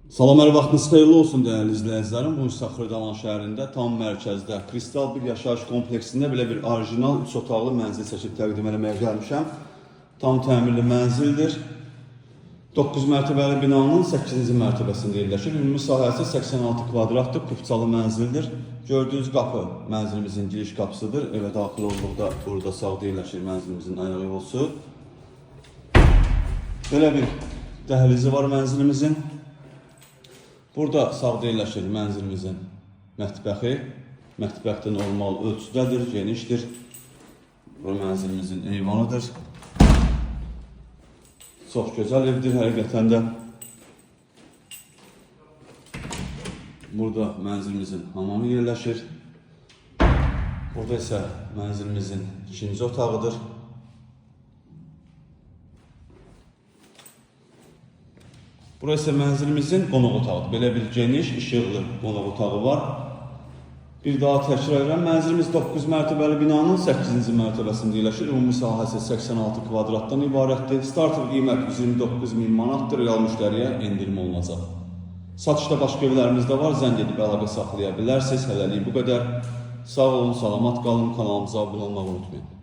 Salam, hər vaxtınız xeyirli olsun değerli izləyicilərim. Bu Xırdalan şəhərində tam mərkəzdə Kristal bir yaşayış kompleksində belə bir orijinal 3 otaqlı mənzil seçib təqdim etməyə gəlmişəm. Tam təmirli mənzildir. 9 mərtəbəli binanın 8-ci mərtəbəsində yerləşir. Ümumi sahəsi 86 kvadratlı kupçalı mənzildir. Gördüyünüz qapı mənzilimizin giriş qapısıdır. Evə daxil olduqda burada sağda yerləşir mənzilimizin ayaq yolu. Belə bir dəhlizi var mənzilimizin. Burada sağda yerləşir mənzilimizin mətbəxi. Mətbəx də normal ölçüdədir, genişdir. Bu mənzilimizin eyvanıdır. Çox gözəl evdir həqiqətən də. Burada mənzilimizin hamamı yerləşir. Burada isə mənzilimizin ikinci otağıdır. Burası mənzilimizin qonaq otağıdır. Belə bir geniş, işıqlı qonaq otağı var. Bir daha təkrar edirəm. Mənzilimiz 9 mərtəbəli binanın 8-ci mərtəbəsində yerləşir. Ümumi sahəsi 86 kvadratdan ibarətdir. Starter qiymət 129.000 manatdır. Real müştəriyə endirim olunacaq. Satışda başqa evlərimiz də var. Zəng edib əlaqə saxlaya bilərsiniz. Hələlik bu qədər. Sağ olun, salamat qalın. Kanalımıza abunə olmağı unutmayın.